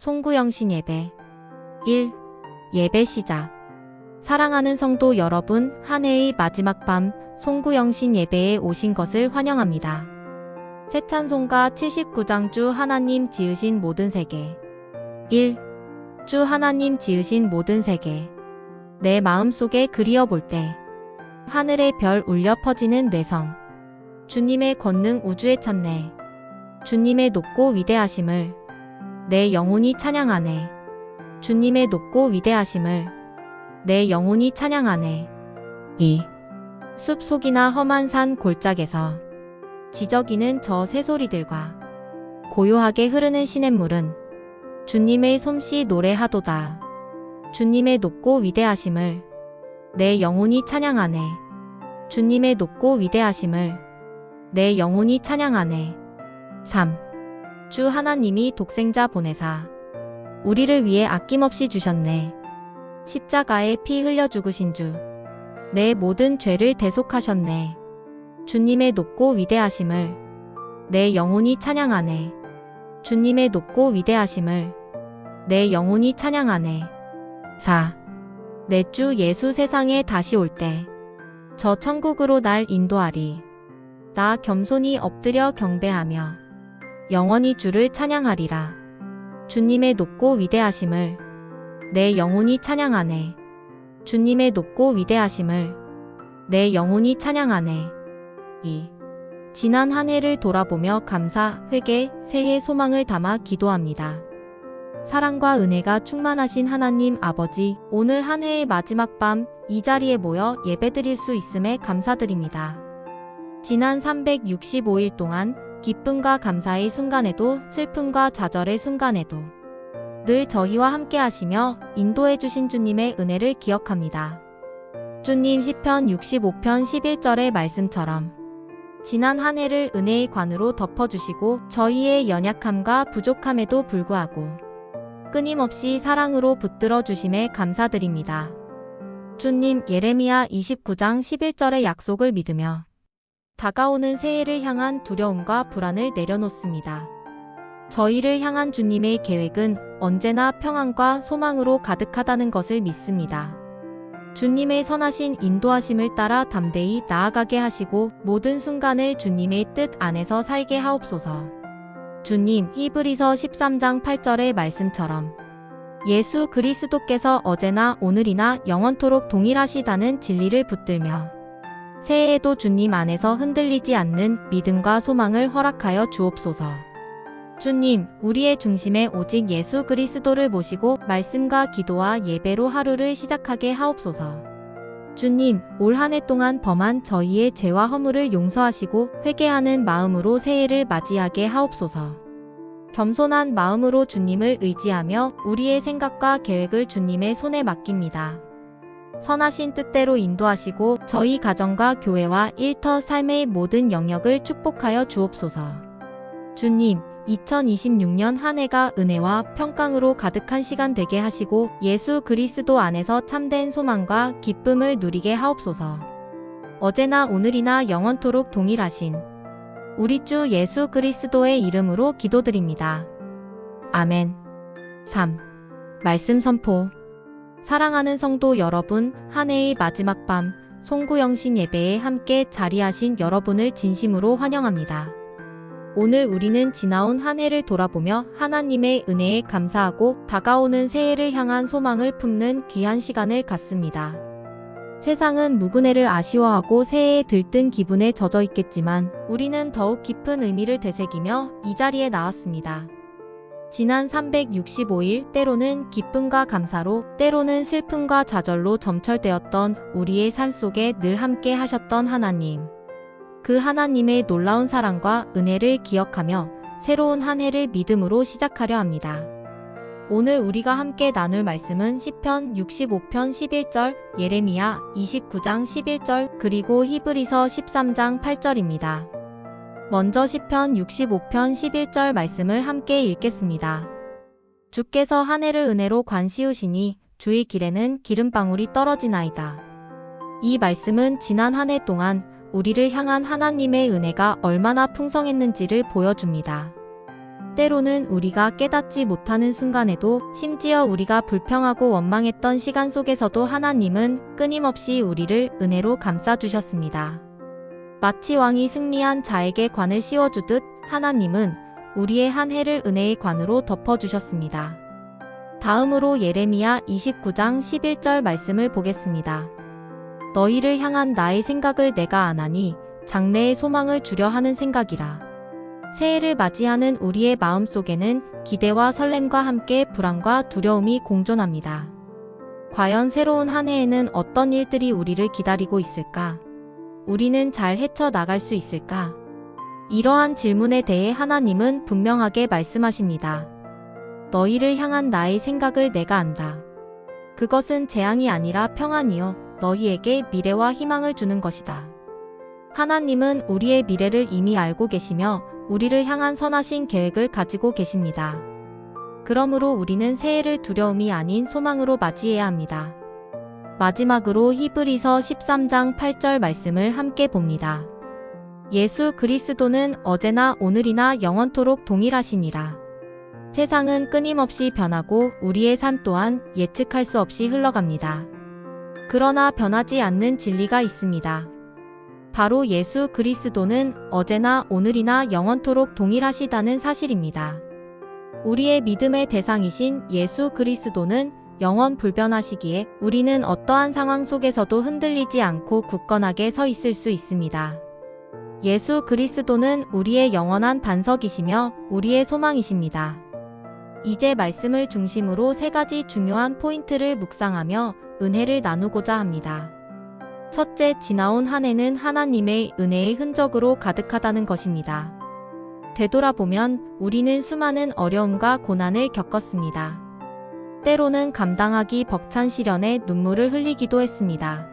송구영신 예배 1. 예배 시작. 사랑하는 성도 여러분, 한 해의 마지막 밤 송구영신 예배에 오신 것을 환영합니다. 새 찬송가 79장 주 하나님 지으신 모든 세계 1. 주 하나님 지으신 모든 세계. 내 마음속에 그리어 볼 때 하늘의 별 울려 퍼지는 뇌성. 주님의 권능 우주에 찼네. 주님의 높고 위대하심을 내 영혼이 찬양하네. 주님의 높고 위대하심을 내 영혼이 찬양하네. 2. 숲속이나 험한 산 골짜기에서 지저귀는 저 새소리들과 고요하게 흐르는 시냇물은 주님의 솜씨 노래하도다. 주님의 높고 위대하심을 내 영혼이 찬양하네. 주님의 높고 위대하심을 내 영혼이 찬양하네. 3. 주 하나님이 독생자 보내사 우리를 위해 아낌없이 주셨네. 십자가에 피 흘려 죽으신 주, 내 모든 죄를 대속하셨네. 주님의 높고 위대하심을 내 영혼이 찬양하네. 주님의 높고 위대하심을 내 영혼이 찬양하네. 4. 내 주 예수 세상에 다시 올 때 저 천국으로 날 인도하리. 나 겸손히 엎드려 경배하며 영원히 주를 찬양하리라. 주님의 높고 위대하심을 내 영혼이 찬양하네. 주님의 높고 위대하심을 내 영혼이 찬양하네. 2. 지난 한 해를 돌아보며 감사, 회개, 새해 소망을 담아 기도합니다. 사랑과 은혜가 충만하신 하나님 아버지, 오늘 한 해의 마지막 밤 이 자리에 모여 예배드릴 수 있음에 감사드립니다. 지난 365일 동안 기쁨과 감사의 순간에도 슬픔과 좌절의 순간에도 늘 저희와 함께 하시며 인도해 주신 주님의 은혜를 기억합니다. 주님 시편 65편 11절의 말씀처럼 지난 한 해를 은혜의 관으로 덮어주시고 저희의 연약함과 부족함에도 불구하고 끊임없이 사랑으로 붙들어 주심에 감사드립니다. 주님, 예레미야 29장 11절의 약속을 믿으며 다가오는 새해를 향한 두려움과 불안을 내려놓습니다. 저희를 향한 주님의 계획은 언제나 평안과 소망으로 가득하다는 것을 믿습니다. 주님의 선하신 인도하심을 따라 담대히 나아가게 하시고 모든 순간을 주님의 뜻 안에서 살게 하옵소서. 주님, 히브리서 13장 8절의 말씀처럼 예수 그리스도께서 어제나 오늘이나 영원토록 동일하시다는 진리를 붙들며 새해에도 주님 안에서 흔들리지 않는 믿음과 소망을 허락하여 주옵소서. 주님, 우리의 중심에 오직 예수 그리스도를 모시고 말씀과 기도와 예배로 하루를 시작하게 하옵소서. 주님, 올 한 해 동안 범한 저희의 죄와 허물을 용서하시고 회개하는 마음으로 새해를 맞이하게 하옵소서. 겸손한 마음으로 주님을 의지하며 우리의 생각과 계획을 주님의 손에 맡깁니다. 선하신 뜻대로 인도하시고 저희 가정과 교회와 일터 삶의 모든 영역을 축복하여 주옵소서. 주님, 2026년 한 해가 은혜와 평강으로 가득한 시간 되게 하시고 예수 그리스도 안에서 참된 소망과 기쁨을 누리게 하옵소서. 어제나 오늘이나 영원토록 동일하신 우리 주 예수 그리스도의 이름으로 기도드립니다. 아멘. 3. 말씀 선포. 사랑하는 성도 여러분, 한 해의 마지막 밤 송구영신 예배에 함께 자리하신 여러분을 진심으로 환영합니다. 오늘 우리는 지나온 한 해를 돌아보며 하나님의 은혜에 감사하고 다가오는 새해를 향한 소망을 품는 귀한 시간을 갖습니다. 세상은 무근해를 아쉬워하고 새해에 들뜬 기분에 젖어 있겠지만 우리는 더욱 깊은 의미를 되새기며 이 자리에 나왔습니다. 지난 365일 때로는 기쁨과 감사로 때로는 슬픔과 좌절로 점철되었던 우리의 삶 속에 늘 함께 하셨던 하나님. 그 하나님의 놀라운 사랑과 은혜를 기억하며 새로운 한 해를 믿음으로 시작하려 합니다. 오늘 우리가 함께 나눌 말씀은 시편 65편 11절, 예레미야 29장 11절, 그리고 히브리서 13장 8절입니다. 먼저 시편 65편 11절 말씀을 함께 읽겠습니다. 주께서 한 해를 은혜로 관시우시니 주의 길에는 기름방울이 떨어지나이다. 이 말씀은 지난 한 해 동안 우리를 향한 하나님의 은혜가 얼마나 풍성했는지를 보여줍니다. 때로는 우리가 깨닫지 못하는 순간에도, 심지어 우리가 불평하고 원망했던 시간 속에서도 하나님은 끊임없이 우리를 은혜로 감싸주셨습니다. 마치 왕이 승리한 자에게 관을 씌워주듯 하나님은 우리의 한 해를 은혜의 관으로 덮어주셨습니다. 다음으로 예레미야 29장 11절 말씀을 보겠습니다. 너희를 향한 나의 생각을 내가 아나니 장래의 소망을 주려 하는 생각이라. 새해를 맞이하는 우리의 마음속에는 기대와 설렘과 함께 불안과 두려움이 공존합니다. 과연 새로운 한 해에는 어떤 일들이 우리를 기다리고 있을까? 우리는 잘 헤쳐나갈 수 있을까? 이러한 질문에 대해 하나님은 분명하게 말씀하십니다. 너희를 향한 나의 생각을 내가 안다. 그것은 재앙이 아니라 평안이요 너희에게 미래와 희망을 주는 것이다. 하나님은 우리의 미래를 이미 알고 계시며 우리를 향한 선하신 계획을 가지고 계십니다. 그러므로 우리는 새해를 두려움이 아닌 소망으로 맞이해야 합니다. 마지막으로 히브리서 13장 8절 말씀을 함께 봅니다. 예수 그리스도는 어제나 오늘이나 영원토록 동일하시니라. 세상은 끊임없이 변하고 우리의 삶 또한 예측할 수 없이 흘러갑니다. 그러나 변하지 않는 진리가 있습니다. 바로 예수 그리스도는 어제나 오늘이나 영원토록 동일하시다는 사실입니다. 우리의 믿음의 대상이신 예수 그리스도는 영원 불변하시기에 우리는 어떠한 상황 속에서도 흔들리지 않고 굳건하게 서 있을 수 있습니다. 예수 그리스도는 우리의 영원한 반석이시며 우리의 소망이십니다. 이제 말씀을 중심으로 세 가지 중요한 포인트를 묵상하며 은혜를 나누고자 합니다. 첫째, 지나온 한 해는 하나님의 은혜의 흔적으로 가득하다는 것입니다. 되돌아보면 우리는 수많은 어려움과 고난을 겪었습니다. 때로는 감당하기 벅찬 시련에 눈물을 흘리기도 했습니다.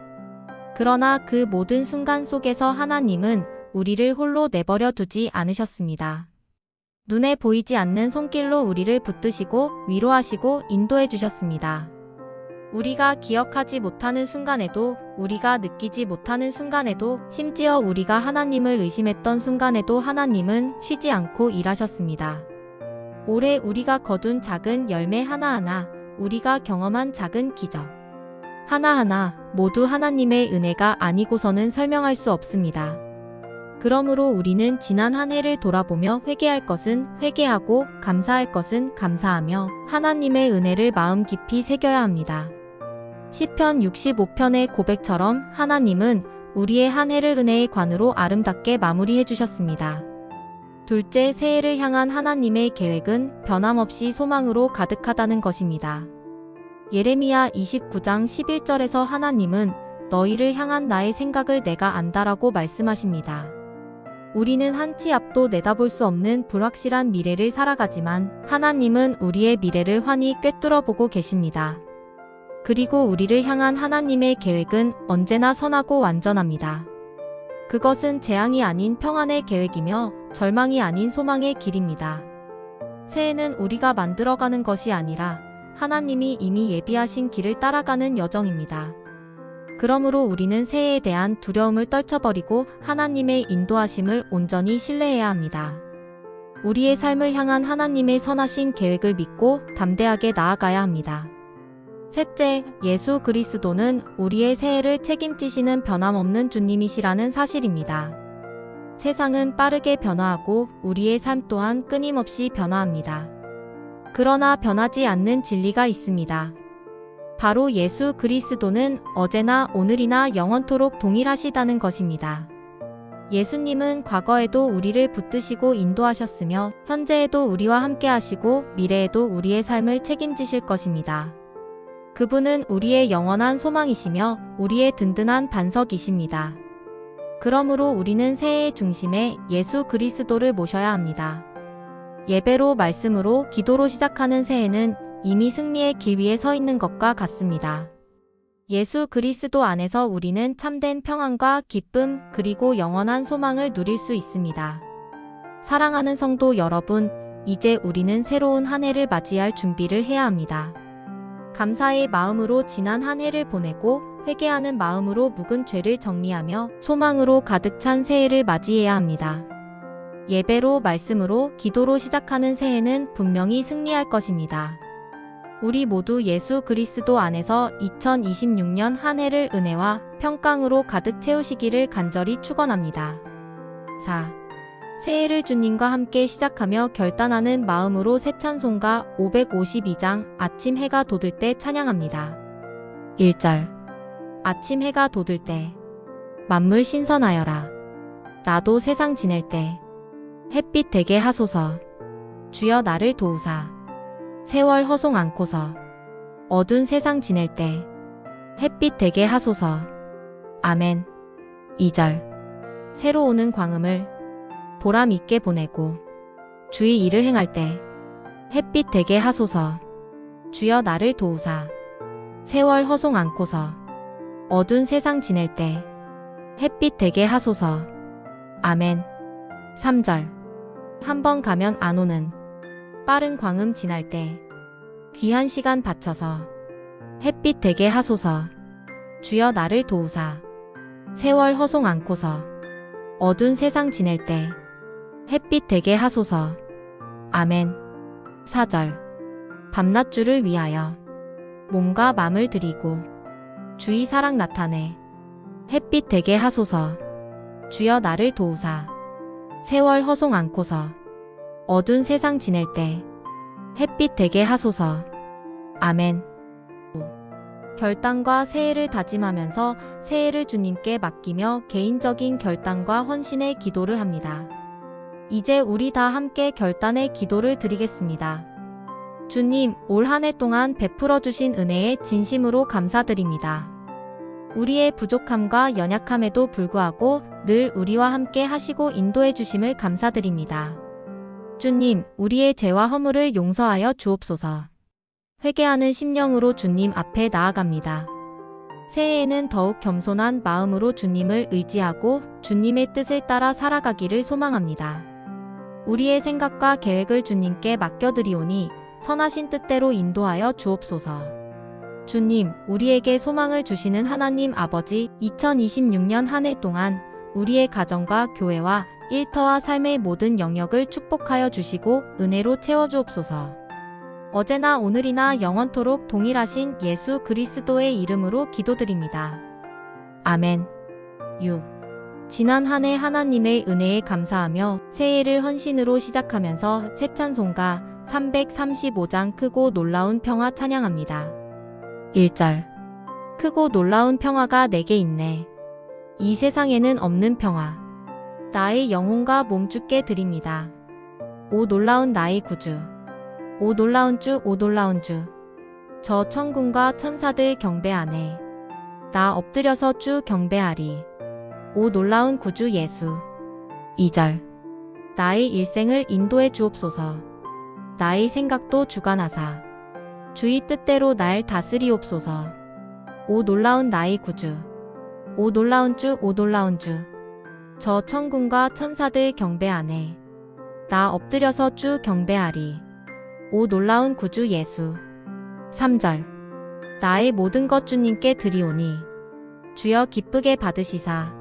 그러나 그 모든 순간 속에서 하나님은 우리를 홀로 내버려 두지 않으셨습니다. 눈에 보이지 않는 손길로 우리를 붙드시고 위로하시고 인도해 주셨습니다. 우리가 기억하지 못하는 순간에도, 우리가 느끼지 못하는 순간에도, 심지어 우리가 하나님을 의심했던 순간에도 하나님은 쉬지 않고 일하셨습니다. 올해 우리가 거둔 작은 열매 하나하나, 우리가 경험한 작은 기적 하나하나 모두 하나님의 은혜가 아니고서는 설명할 수 없습니다. 그러므로 우리는 지난 한 해를 돌아보며 회개할 것은 회개하고 감사할 것은 감사하며 하나님의 은혜를 마음 깊이 새겨야 합니다. 시편 65편의 고백처럼 하나님은 우리의 한 해를 은혜의 관으로 아름답게 마무리해 주셨습니다. 둘째, 새해를 향한 하나님의 계획은 변함없이 소망으로 가득하다는 것입니다. 예레미야 29장 11절에서 하나님은 너희를 향한 나의 생각을 내가 안다라고 말씀하십니다. 우리는 한 치 앞도 내다볼 수 없는 불확실한 미래를 살아가지만 하나님은 우리의 미래를 환히 꿰뚫어 보고 계십니다. 그리고 우리를 향한 하나님의 계획은 언제나 선하고 완전합니다. 그것은 재앙이 아닌 평안의 계획이며 절망이 아닌 소망의 길입니다. 새해는 우리가 만들어가는 것이 아니라 하나님이 이미 예비하신 길을 따라가는 여정입니다. 그러므로 우리는 새해에 대한 두려움을 떨쳐버리고 하나님의 인도하심을 온전히 신뢰해야 합니다. 우리의 삶을 향한 하나님의 선하신 계획을 믿고 담대하게 나아가야 합니다. 셋째, 예수 그리스도는 우리의 새해를 책임지시는 변함없는 주님이시라는 사실입니다. 세상은 빠르게 변화하고 우리의 삶 또한 끊임없이 변화합니다. 그러나 변하지 않는 진리가 있습니다. 바로 예수 그리스도는 어제나 오늘이나 영원토록 동일하시다는 것입니다. 예수님은 과거에도 우리를 붙드시고 인도하셨으며 현재에도 우리와 함께 하시고 미래에도 우리의 삶을 책임지실 것입니다. 그분은 우리의 영원한 소망이시며 우리의 든든한 반석이십니다. 그러므로 우리는 새해의 중심에 예수 그리스도를 모셔야 합니다. 예배로, 말씀으로, 기도로 시작하는 새해는 이미 승리의 길 위에 서 있는 것과 같습니다. 예수 그리스도 안에서 우리는 참된 평안과 기쁨 그리고 영원한 소망을 누릴 수 있습니다. 사랑하는 성도 여러분, 이제 우리는 새로운 한 해를 맞이할 준비를 해야 합니다. 감사의 마음으로 지난 한 해를 보내고 회개하는 마음으로 묵은 죄를 정리하며 소망으로 가득 찬 새해를 맞이해야 합니다. 예배로 말씀으로 기도로 시작하는 새해는 분명히 승리할 것입니다. 우리 모두 예수 그리스도 안에서 2026년 한 해를 은혜와 평강으로 가득 채우시기를 간절히 축원합니다. 4. 새해를 주님과 함께 시작하며 결단하는 마음으로 새 찬송가 552장 아침 해가 돋을 때 찬양합니다. 1절. 아침 해가 돋을 때 만물 신선하여라. 나도 세상 지낼 때 햇빛 되게 하소서. 주여 나를 도우사. 세월 허송 않고서 어두운 세상 지낼 때 햇빛 되게 하소서. 아멘. 2절. 새로 오는 광음을 보람 있게 보내고 주의 일을 행할 때 햇빛 되게 하소서. 주여 나를 도우사. 세월 허송 않고서 어두운 세상 지낼 때 햇빛 되게 하소서. 아멘. 3절. 한 번 가면 안 오는 빠른 광음 지날 때 귀한 시간 바쳐서 햇빛 되게 하소서. 주여 나를 도우사. 세월 허송 않고서 어두운 세상 지낼 때 햇빛 되게 하소서. 아멘. 4절. 밤낮 주를 위하여 몸과 맘을 드리고 주의 사랑 나타내 햇빛 되게 하소서. 주여 나를 도우사. 세월 허송 않고서 어두운 세상 지낼 때 햇빛 되게 하소서. 아멘. 결단과 새해를 다짐하면서 새해를 주님께 맡기며 개인적인 결단과 헌신의 기도를 합니다. 이제 우리 다 함께 결단의 기도를 드리겠습니다. 주님, 올 한 해 동안 베풀어 주신 은혜에 진심으로 감사드립니다. 우리의 부족함과 연약함에도 불구하고 늘 우리와 함께 하시고 인도해 주심을 감사드립니다. 주님, 우리의 죄와 허물을 용서하여 주옵소서. 회개하는 심령으로 주님 앞에 나아갑니다. 새해에는 더욱 겸손한 마음으로 주님을 의지하고 주님의 뜻을 따라 살아가기를 소망합니다. 우리의 생각과 계획을 주님께 맡겨드리오니 선하신 뜻대로 인도하여 주옵소서. 주님, 우리에게 소망을 주시는 하나님 아버지, 2026년 한 해 동안 우리의 가정과 교회와 일터와 삶의 모든 영역을 축복하여 주시고 은혜로 채워주옵소서. 어제나 오늘이나 영원토록 동일하신 예수 그리스도의 이름으로 기도드립니다. 아멘. 6. 지난 한 해 하나님의 은혜에 감사하며 새해를 헌신으로 시작하면서 새 찬송가 335장 크고 놀라운 평화 찬양합니다. 1절. 크고 놀라운 평화가 내게 있네. 이 세상에는 없는 평화. 나의 영혼과 몸 주께 드립니다. 오 놀라운 나의 구주. 오 놀라운 주, 오 놀라운 주. 저 천군과 천사들 경배하네. 나 엎드려서 주 경배하리. 오 놀라운 구주 예수. 2절. 나의 일생을 인도해 주옵소서. 나의 생각도 주관하사 주의 뜻대로 날 다스리옵소서. 오 놀라운 나의 구주. 오 놀라운 주, 오 놀라운 주. 저 천군과 천사들 경배하네. 나 엎드려서 주 경배하리. 오 놀라운 구주 예수. 3절. 나의 모든 것 주님께 드리오니 주여 기쁘게 받으시사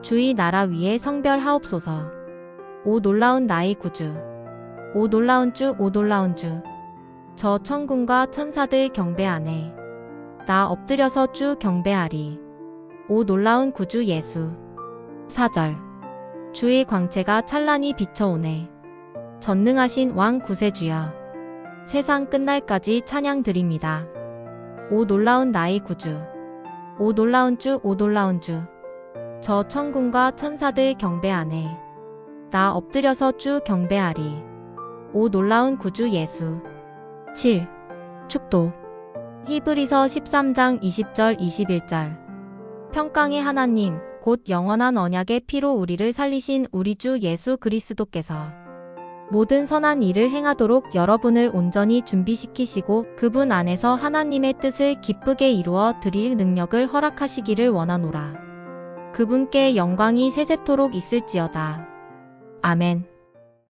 주의 나라 위에 성별하옵소서. 오 놀라운 나의 구주. 오 놀라운 주, 오 놀라운 주. 저 천군과 천사들 경배하네. 나 엎드려서 주 경배하리. 오 놀라운 구주 예수. 4절. 주의 광채가 찬란히 비춰오네. 전능하신 왕 구세주여. 세상 끝날까지 찬양 드립니다. 오 놀라운 나의 구주. 오 놀라운 주, 오 놀라운 주. 저 천군과 천사들 경배하네. 나 엎드려서 주 경배하리. 오 놀라운 구주 예수. 7. 축도. 히브리서 13장 20절 21절. 평강의 하나님, 곧 영원한 언약의 피로 우리를 살리신 우리 주 예수 그리스도께서 모든 선한 일을 행하도록 여러분을 온전히 준비시키시고 그분 안에서 하나님의 뜻을 기쁘게 이루어 드릴 능력을 허락하시기를 원하노라. 그분께 영광이 세세토록 있을지어다. 아멘.